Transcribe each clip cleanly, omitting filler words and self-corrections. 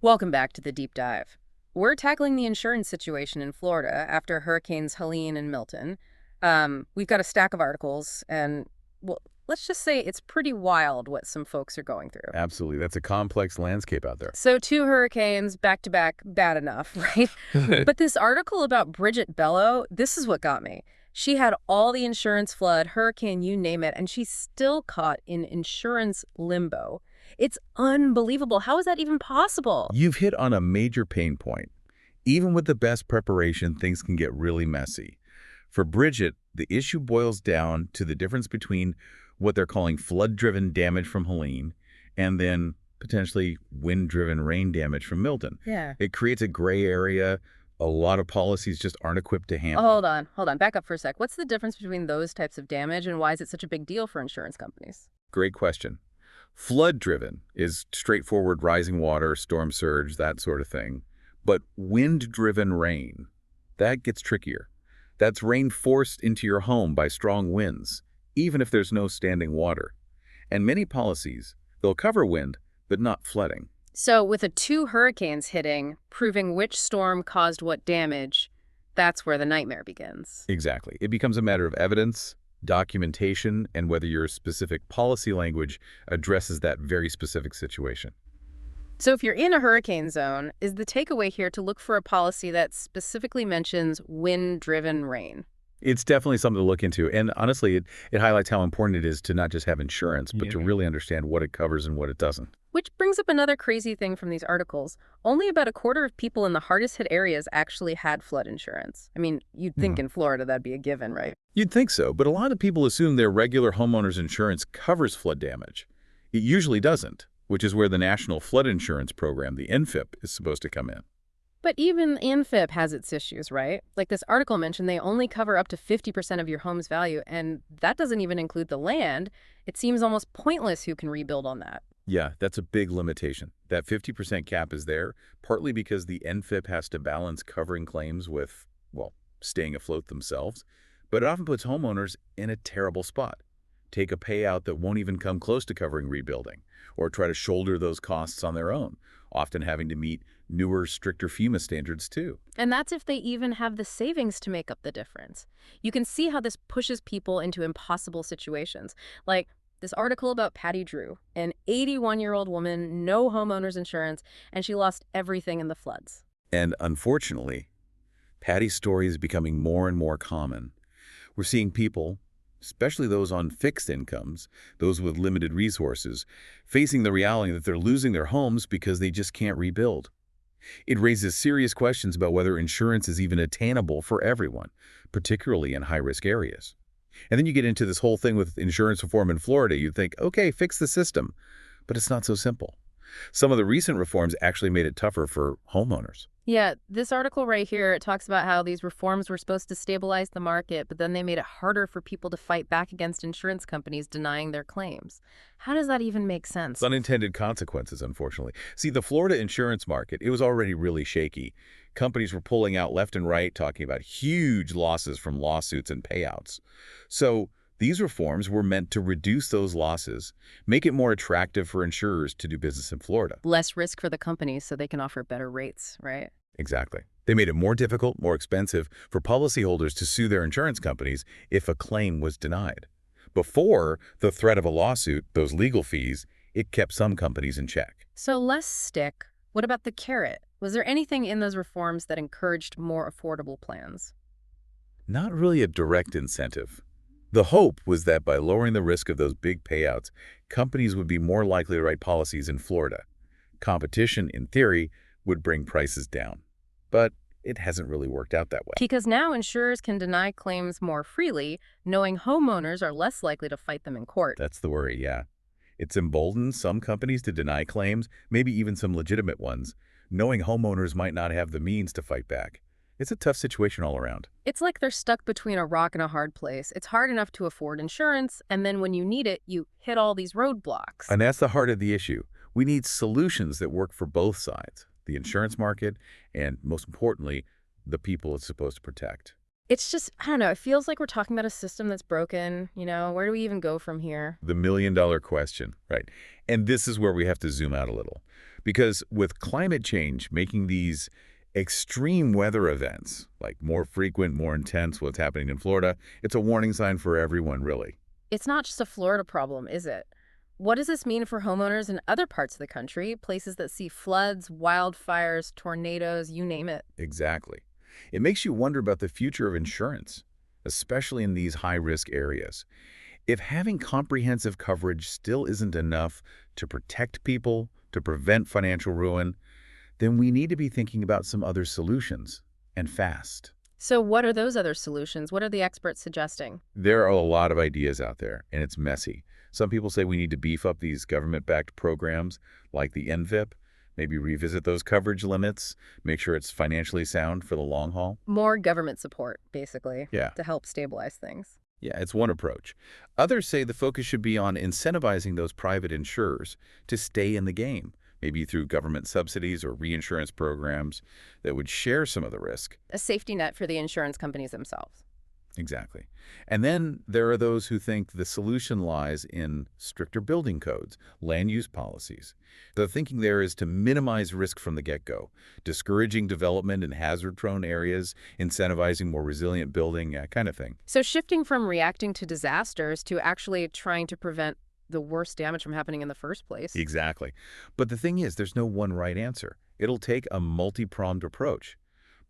Welcome back to the deep dive. We're tackling the insurance situation in Florida after Hurricanes Helene and Milton. We've got a stack of articles, and well, let's just say it's pretty wild what some folks are going through. Absolutely. That's a complex landscape out there. So, two hurricanes back to back, bad enough, right? But this article about Bridget Bello, this is what got me. She had all the insurance flood, hurricane, you name it, and she's still caught in insurance limbo. It's unbelievable. How is that even possible? You've hit on a major pain point. Even with the best preparation, things can get really messy. For Bridget, the issue boils down to the difference between what they're calling flood-driven damage from Helene and then potentially wind-driven rain damage from Milton. Yeah. It creates a gray area. A lot of policies just aren't equipped to handle. Hold on. Back up for a sec. What's the difference between those types of damage and why is it such a big deal for insurance companies? Great question. Flood-driven is straightforward rising water, storm surge, that sort of thing. But wind-driven rain, that gets trickier. That's rain forced into your home by strong winds, even if there's no standing water. And many policies, they'll cover wind, but not flooding. So with the two hurricanes hitting, proving which storm caused what damage, that's where the nightmare begins. Exactly. It becomes a matter of evidence, documentation, and whether your specific policy language addresses that very specific situation. So if you're in a hurricane zone, is the takeaway here to look for a policy that specifically mentions wind-driven rain? It's definitely something to look into. And honestly, it highlights how important it is to not just have insurance, but to really understand what it covers and what it doesn't. Which brings up another crazy thing from these articles. Only about a quarter of people in the hardest hit areas actually had flood insurance. I mean, you'd think in Florida that'd be a given, right? You'd think so, but a lot of people assume their regular homeowner's insurance covers flood damage. It usually doesn't, which is where the National Flood Insurance Program, the NFIP, is supposed to come in. But even NFIP has its issues, right? Like this article mentioned, they only cover up to 50% of your home's value, and that doesn't even include the land. It seems almost pointless who can rebuild on that. Yeah, that's a big limitation. That 50% cap is there, partly because the NFIP has to balance covering claims with, well, staying afloat themselves, but it often puts homeowners in a terrible spot. Take a payout that won't even come close to covering rebuilding, or try to shoulder those costs on their own, often having to meet newer, stricter FEMA standards too. And that's if they even have the savings to make up the difference. You can see how this pushes people into impossible situations. Like this article about Patty Drew, an 81-year-old woman, no homeowner's insurance, and she lost everything in the floods. And unfortunately, Patty's story is becoming more and more common. We're seeing people, especially those on fixed incomes, those with limited resources, facing the reality that they're losing their homes because they just can't rebuild. It raises serious questions about whether insurance is even attainable for everyone, particularly in high-risk areas. And then you get into this whole thing with insurance reform in Florida. You'd think, okay, fix the system. But it's not so simple. Some of the recent reforms actually made it tougher for homeowners. Yeah, this article right here, it talks about how these reforms were supposed to stabilize the market, but then they made it harder for people to fight back against insurance companies denying their claims. How does that even make sense? It's unintended consequences, unfortunately. See, the Florida insurance market, it was already really shaky. Companies were pulling out left and right, talking about huge losses from lawsuits and payouts. So these reforms were meant to reduce those losses, make it more attractive for insurers to do business in Florida. Less risk for the companies so they can offer better rates, right? Exactly. They made it more difficult, more expensive for policyholders to sue their insurance companies if a claim was denied. Before the threat of a lawsuit, those legal fees, it kept some companies in check. So less stick. What about the carrot? Was there anything in those reforms that encouraged more affordable plans? Not really a direct incentive. The hope was that by lowering the risk of those big payouts, companies would be more likely to write policies in Florida. Competition, in theory, would bring prices down. But it hasn't really worked out that way. Because now insurers can deny claims more freely, knowing homeowners are less likely to fight them in court. That's the worry, yeah. It's emboldened some companies to deny claims, maybe even some legitimate ones, knowing homeowners might not have the means to fight back. It's a tough situation all around. It's like they're stuck between a rock and a hard place. It's hard enough to afford insurance, and then when you need it, you hit all these roadblocks. And that's the heart of the issue. We need solutions that work for both sides, the insurance market and, most importantly, the people it's supposed to protect. It's just, I don't know, it feels like we're talking about a system that's broken. Where do we even go from here? The million-dollar question, right? And this is where we have to zoom out a little. Because with climate change making these extreme weather events, like more frequent, more intense, what's happening in Florida, it's a warning sign for everyone, really. It's not just a Florida problem, is it? What does this mean for homeowners in other parts of the country, places that see floods, wildfires, tornadoes, you name it? Exactly. It makes you wonder about the future of insurance, especially in these high-risk areas. If having comprehensive coverage still isn't enough to protect people, to prevent financial ruin, then we need to be thinking about some other solutions, and fast. So what are those other solutions? What are the experts suggesting? There are a lot of ideas out there, and it's messy. Some people say we need to beef up these government-backed programs like the NVIP, maybe revisit those coverage limits, make sure it's financially sound for the long haul. More government support, basically, Yeah. to help stabilize things. Yeah, it's one approach. Others say the focus should be on incentivizing those private insurers to stay in the game, maybe through government subsidies or reinsurance programs that would share some of the risk. A safety net for the insurance companies themselves. Exactly. And then there are those who think the solution lies in stricter building codes, land use policies. The thinking there is to minimize risk from the get-go, discouraging development in hazard-prone areas, incentivizing more resilient building, that kind of thing. So shifting from reacting to disasters to actually trying to prevent the worst damage from happening in the first place. Exactly. But the thing is, there's no one right answer. It'll take a multi-pronged approach.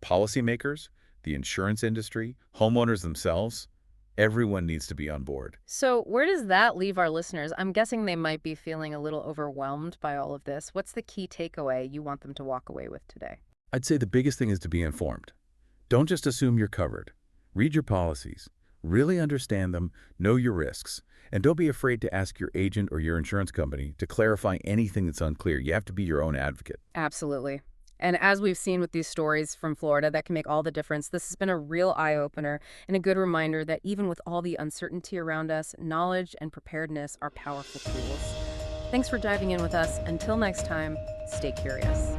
Policymakers, the insurance industry, homeowners themselves, everyone needs to be on board. So where does that leave our listeners? I'm guessing they might be feeling a little overwhelmed by all of this. What's the key takeaway you want them to walk away with today? I'd say the biggest thing is to be informed. Don't just assume you're covered. Read your policies. Really understand them, know your risks, and don't be afraid to ask your agent or your insurance company to clarify anything that's unclear. You have to be your own advocate. Absolutely. And as we've seen with these stories from Florida that can make all the difference, this has been a real eye-opener and a good reminder that even with all the uncertainty around us, knowledge and preparedness are powerful tools. Thanks for diving in with us. Until next time, stay curious.